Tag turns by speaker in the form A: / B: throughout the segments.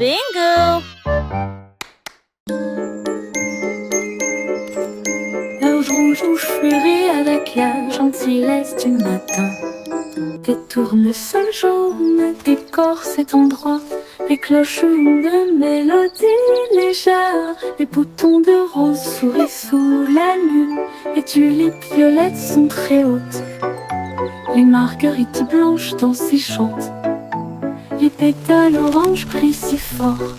A: Bingo!
B: L'orge rouge où je fleuris avec la gentillesse du matin. Des tournesols jaunes décorent cet endroit. Les cloches de mélodie légère. Les boutons de rose sourient sous la lune. Les tulipes violettes sont très hautes. Les marguerites blanches dansent et chantent. Les pétales orange brillent si fort.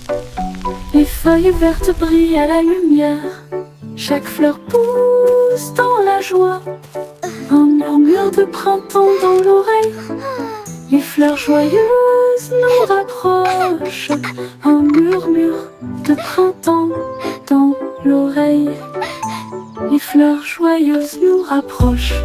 B: Les feuilles vertes brillent à la lumière. Chaque fleur pousse dans la joie. Un murmure de printemps dans l'oreille. Les fleurs joyeuses nous rapprochent. Un murmure de printemps dans l'oreille. Les fleurs joyeuses nous rapprochent.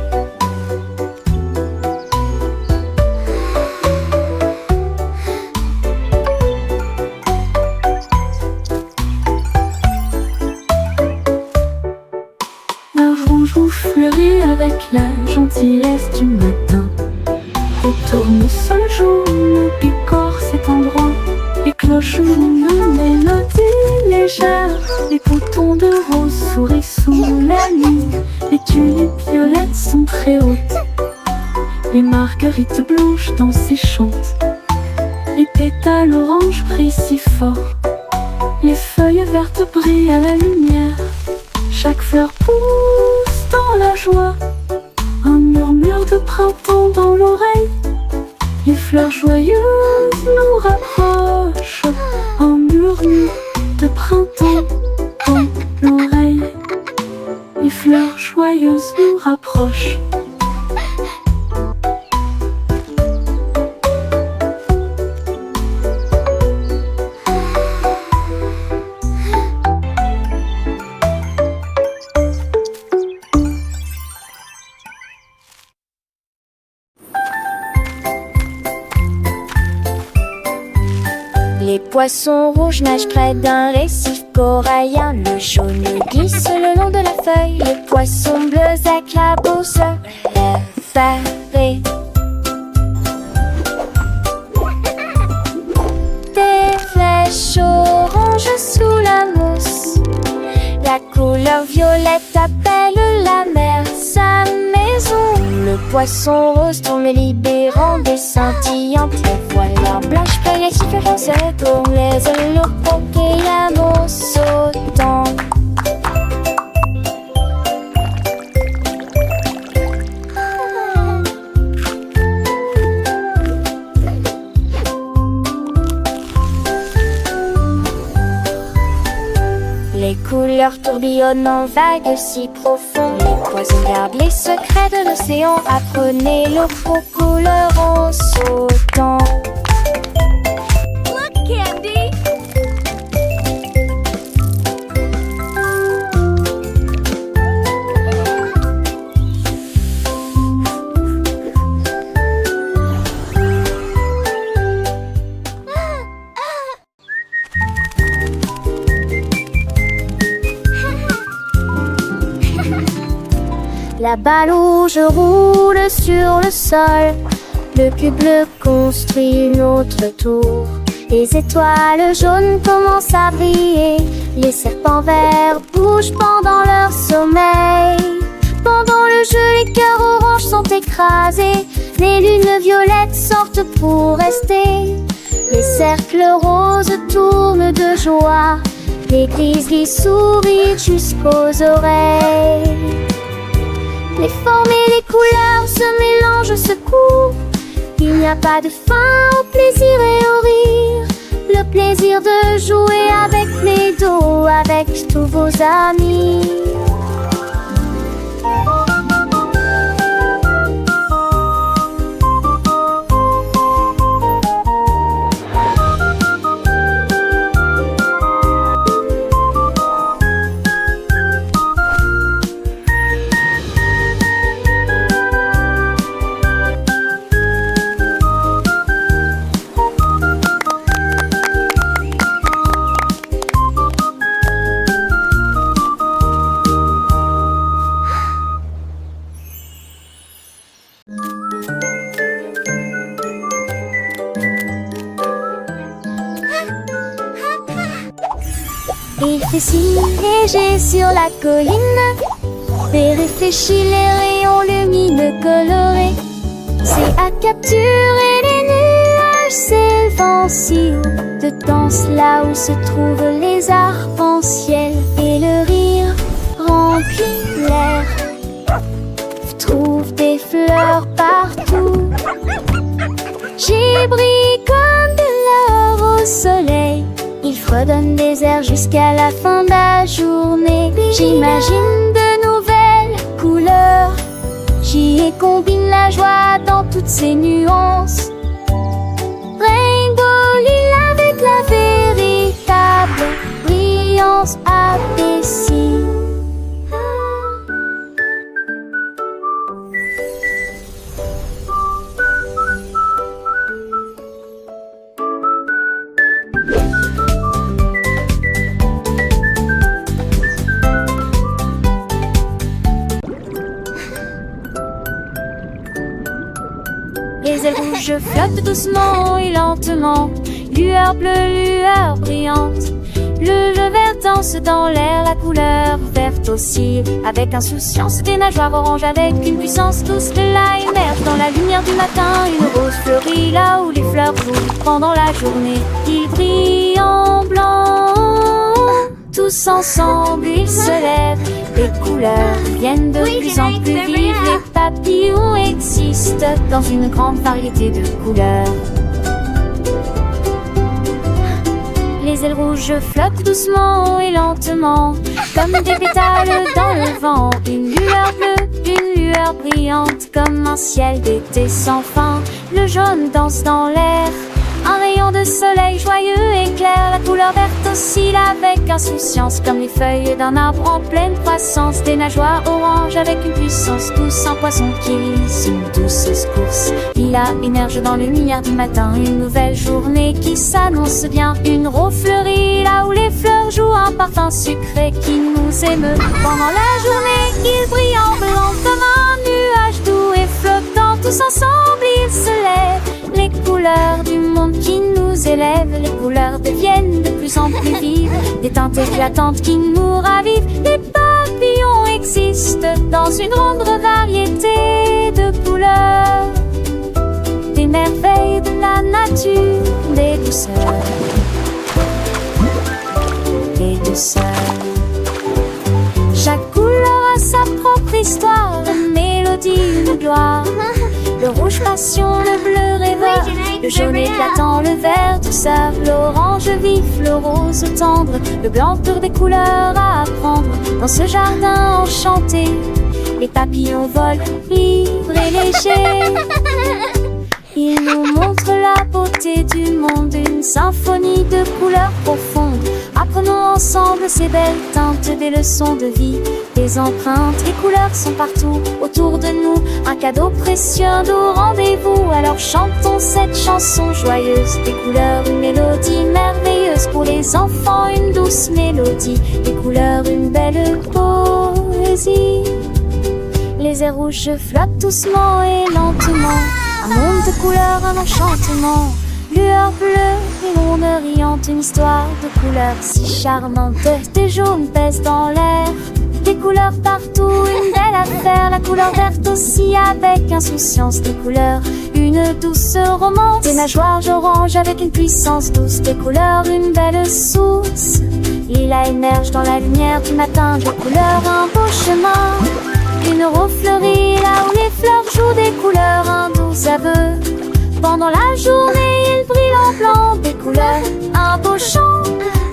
B: Fleurit avec la gentillesse du matin. Les tournesols jaunes décorent cet endroit. Les cloches une mélodie légère. Les boutons de rose sourient sous la nuit. Les tulipes violettes sont très hautes. Les marguerites blanches dansent et chantent. Les pétales orange brillent si fort. Les feuilles vertes brillent à la lumière. Chaque fleur pousse dans la joie. Un murmure de printemps dans l'oreille. Les fleurs joyeuses nous rapprochent. Un murmure de printemps dans l'oreille. Les fleurs joyeuses nous rapprochent.
C: Les poissons rouges nagent près d'un récif corallien. Le jaune glisse le long de la feuille. Les poissons bleus éclaboussent effarés. Des flèches oranges sous la mousse. La couleur violette appelle la mer sa maison. Le poisson rose tourne libérant des scintillantes. Les voiles blanches feuilles et sifflent tournent les ailes pour qu'il l'amour sautant. Les couleurs tourbillonnent en vagues si profondes. Les poissons gardent les secrets de l'océan. Apprenez l'eau pour couleur en sautant.
A: Look, Candy!
C: La balle rouge roule sur le sol. Le cube bleu construit une autre tour. Les étoiles jaunes commencent à briller. Les serpents verts bougent pendant leur sommeil. Pendant le jeu, les cœurs oranges sont écrasés. Les lunes violettes sortent pour rester. Les cercles roses tournent de joie. Les grizzlies sourient jusqu'aux oreilles. Les formes et les couleurs se mélangent, se courent. Il n'y a pas de fin au plaisir et au rire. Le plaisir de jouer avec les dos, avec tous vos amis. Des signes légers sur la colline, et réfléchis les rayons lumineux colorés. C'est à capturer les nuages s'élevant si haut, de danse là où se trouvent les arcs-en-ciel, et le rire remplit l'air. Trouve des fleurs partout. J'y brille comme de l'or au soleil. Il fredonne des airs jusqu'à la fin de la journée. J'imagine de nouvelles couleurs. J'y combine la joie dans toutes ses nuances. Rainbow lila avec la véritable brillance abaissée. Les ailes rouges flottent doucement et lentement, lueur bleue, lueur brillante. Le jeu vert danse dans l'air, la couleur verte aussi, avec insouciance. Des nageoires oranges avec une puissance douce. De là émerge dans la lumière du matin une rose fleurie, là où les fleurs jouent pendant la journée. Ils brillent en blanc, tous ensemble ils se lèvent. Les couleurs viennent de plus en plus vives. Les papillons existent dans une grande variété de couleurs. Les ailes rouges flottent doucement et lentement, comme des pétales dans le vent. Une lueur bleue, une lueur brillante, comme un ciel d'été sans fin. Le jaune danse dans l'air, un rayon de soleil joyeux éclaire. La couleur verte oscille avec insouciance, comme les feuilles d'un arbre en pleine croissance. Des nageoires oranges avec une puissance douce, un poisson qui lisse une douce course. Lila émerge dans le lumière du matin, une nouvelle journée qui s'annonce bien. Une rose fleurie, là où les fleurs jouent, un parfum sucré qui nous émeut. Pendant la journée, il brille en blanc comme un nuage doux et flottant. Tous ensemble, ils se lèvent. Les couleurs du monde qui nous élèvent, les couleurs deviennent de plus en plus vives. Des teintes éclatantes qui nous ravivent. Les papillons existent dans une grande variété de couleurs. Des merveilles de la nature, des douceurs, des douceurs. Chaque couleur a sa propre histoire, une mélodie, une gloire. Le rouge passion, le bleu rêveur, le jaune éclatant, le vert douceur, l'orange vif, le rose tendre, le blanc tour des couleurs à apprendre. Dans ce jardin enchanté, les papillons volent libres et légers. Ils nous montrent la beauté du monde, une symphonie de couleurs profondes. Apprenons ensemble ces belles teintes, des leçons de vie, des empreintes. Les couleurs sont partout autour de nous, un cadeau précieux, un doux rendez-vous. Alors chantons cette chanson joyeuse. Des couleurs, une mélodie merveilleuse. Pour les enfants, une douce mélodie. Des couleurs, une belle poésie. Les airs rouges flottent doucement et lentement. Un monde de couleurs, un enchantement. Lueur bleue, une onde riante, une histoire de couleurs si charmante. Des jaunes pèsent dans l'air, des couleurs partout, une belle affaire. La couleur verte aussi avec insouciance, des couleurs, une douce romance. Des nageoires orange avec une puissance douce, des couleurs, une belle source. Lila émerge dans la lumière du matin, des couleurs, un beau chemin. Une rose fleurie, là où les fleurs jouent, des couleurs, un doux aveu. Pendant la journée, il brille en blanc, des couleurs, un beau chant.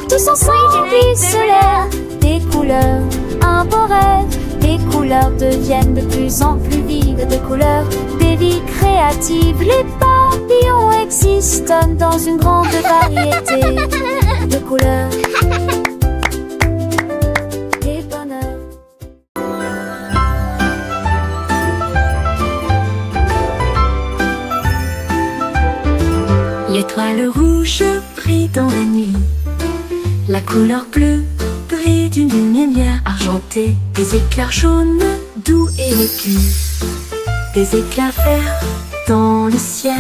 C: Tous ensemble, ils se lèvent, des couleurs, un beau rêve. Les couleurs deviennent de plus en plus vives, des couleurs, des vies créatives. Les papillons existent dans une grande variété de couleurs.
B: L'étoile rouge brille dans la nuit. La couleur bleue brille d'une lumière argentée. Des éclairs jaunes, doux et aigus. Des éclairs verts dans le ciel.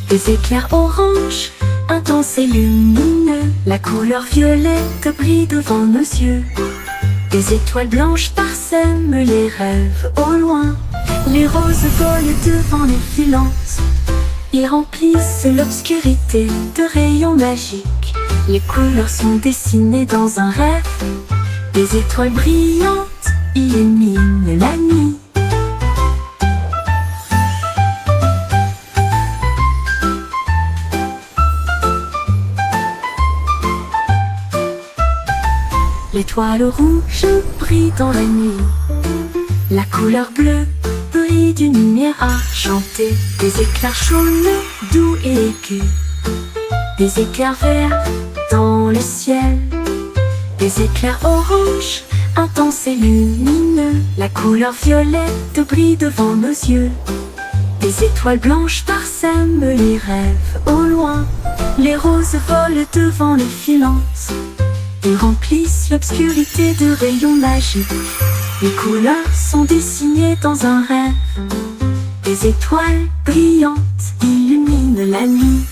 B: Des éclairs oranges intense et lumineux. La couleur violette brille devant nos yeux. Des étoiles blanches parsèment les rêves au loin. Les roses volent devant les silences. Ils remplissent l'obscurité de rayons magiques. Les couleurs sont dessinées dans un rêve. Des étoiles brillantes illuminent la nuit. L'étoile rouge brille dans la nuit. La couleur bleue brille d'une lumière argentée. Des éclairs jaunes, doux et aigus. Des éclairs verts dans le ciel. Des éclairs orange, intenses et lumineux. La couleur violette brille devant nos yeux. Des étoiles blanches parsèment les rêves au loin. Les roses volent devant les silences. Ils remplissent l'obscurité de rayons magiques. Les couleurs sont dessinées dans un rêve. Des étoiles brillantes illuminent la nuit.